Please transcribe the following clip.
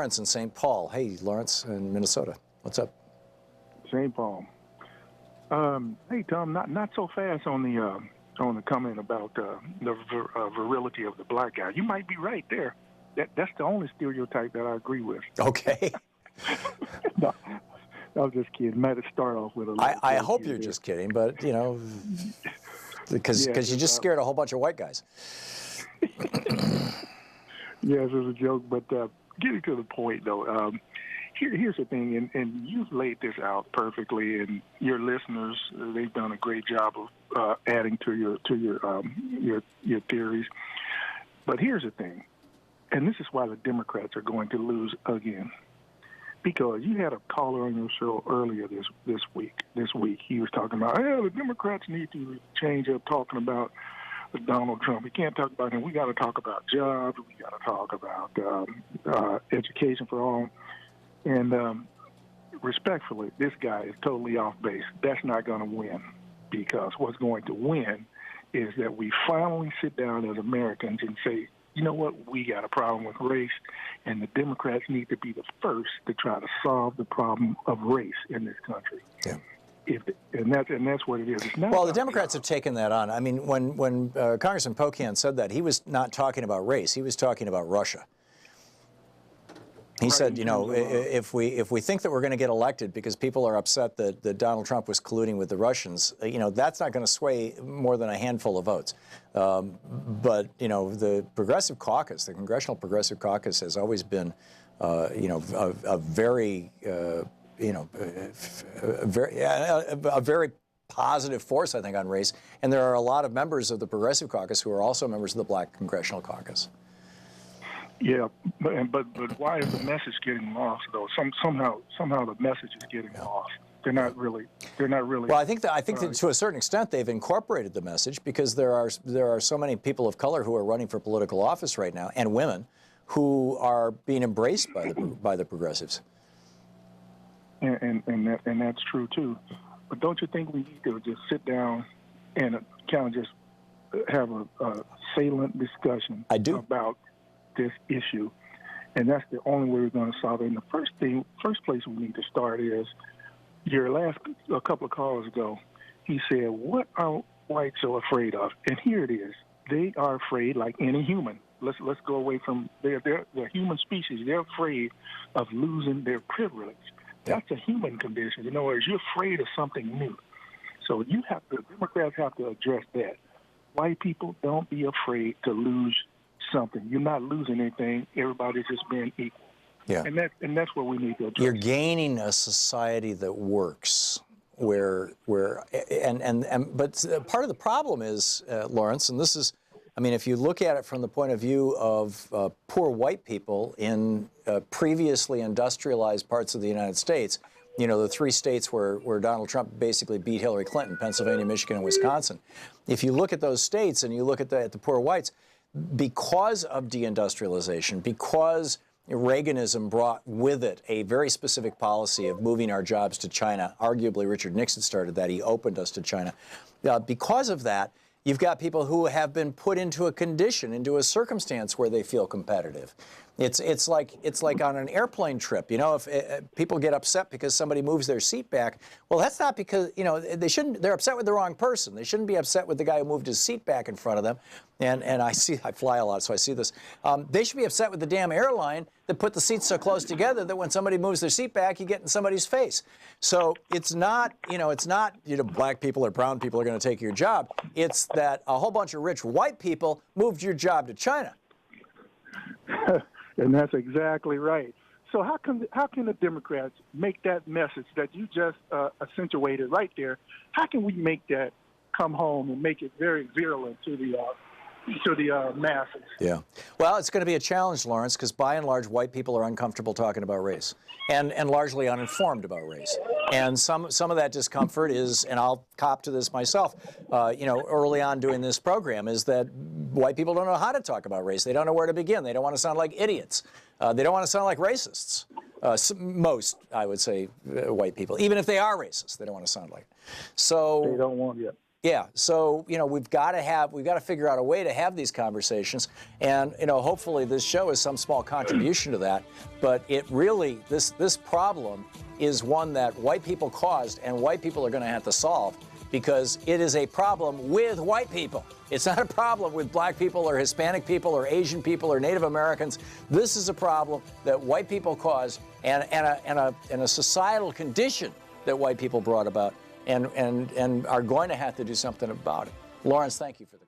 Lawrence in St. Paul. Hey, Lawrence in Minnesota. What's up? St. Paul. Hey, Thom, not so fast on the comment about the virility of the black guy. You might be right there. That's the only stereotype that I agree with. Okay. No, I was just kidding. Might have start off with a. I hope you're just kidding, but you know, because you just scared a whole bunch of white guys. Yes, it was a joke, but getting to the point though. Here's the thing, and you've laid this out perfectly, and your listeners, they've done a great job of adding to your theories. But here's the thing, and this is why the Democrats are going to lose again, because you had a caller on your show earlier this week. He was talking about, the Democrats need to change up talking about Donald Trump. We can't talk about him. We got to talk about jobs. We got to talk about education for all. And respectfully, this guy is totally off base. That's not going to win, because what's going to win is that we finally sit down as Americans and say, you know what, we got a problem with race, and the Democrats need to be the first to try to solve the problem of race in this country. Yeah. And that's what it is. It's not well, the Democrats have taken that on. I mean, when Congressman Pocan said that, he was not talking about race. He was talking about Russia. He said, you know, if we think that we're going to get elected because people are upset that Donald Trump was colluding with the Russians, you know, that's not going to sway more than a handful of votes. But, you know, the Progressive Caucus, the Congressional Progressive Caucus, has always been, you know, a very, you know, a very positive force, I think, on race. And there are a lot of members of the Progressive Caucus who are also members of the Black Congressional Caucus. Yeah, but why is the message getting lost though? Somehow the message is getting lost. They're not really. Well, I think that to a certain extent they've incorporated the message, because there are so many people of color who are running for political office right now, and women, who are being embraced by the progressives. And that's true too. But don't you think we need to just sit down and kind of just have a salient discussion about this issue? And that's the only way we're going to solve it. And the first place we need to start is a couple of callers ago, he said, what are whites so afraid of? And here it is. They are afraid, like any human. Let's go away from they're human species. They're afraid of losing their privilege. That's a human condition. In other words, you're afraid of something new. So Democrats have to address that. White people, don't be afraid to lose something. You're not losing anything. Everybody's just being equal. Yeah. And that's what we need to address. You're gaining a society that works, but part of the problem is, Lawrence, and this is, I mean, if you look at it from the point of view of poor white people in previously industrialized parts of the United States, you know, the three states where Donald Trump basically beat Hillary Clinton, Pennsylvania, Michigan, and Wisconsin. If you look at those states and you look at the poor whites, because of deindustrialization, because Reaganism brought with it a very specific policy of moving our jobs to China. Arguably, Richard Nixon started that. He opened us to China. Because of that, you've got people who have been put into a condition, into a circumstance where they feel competitive. It's like on an airplane trip. You know, if people get upset because somebody moves their seat back, well, that's not because, you know, they shouldn't. They're upset with the wrong person. They shouldn't be upset with the guy who moved his seat back in front of them. And I fly a lot, so I see this. They should be upset with the damn airline that put the seats so close together that when somebody moves their seat back, you get in somebody's face. So it's not black people or brown people are going to take your job. It's that a whole bunch of rich white people moved your job to China. And that's exactly right. So how can the Democrats make that message that you just accentuated right there? How can we make that come home and make it very virulent to the masses? Yeah. Well, it's going to be a challenge, Lawrence, because by and large, white people are uncomfortable talking about race, and largely uninformed about race. And some of that discomfort is, and I'll cop to this myself, you know, early on doing this program, is that white people don't know how to talk about race. They don't know where to begin. They don't want to sound like idiots. They don't want to sound like racists. Most, I would say, white people, even if they are racist, they don't want to sound like it. So they don't want it. Yeah, so we've got to figure out a way to have these conversations, and hopefully this show is some small contribution to that. But it really, this problem is one that white people caused, and white people are going to have to solve, because it is a problem with white people. It's not a problem with black people or Hispanic people or Asian people or Native Americans. This is a problem that white people caused, and a societal condition that white people brought about. And are going to have to do something about it. Lawrence, thank you for this.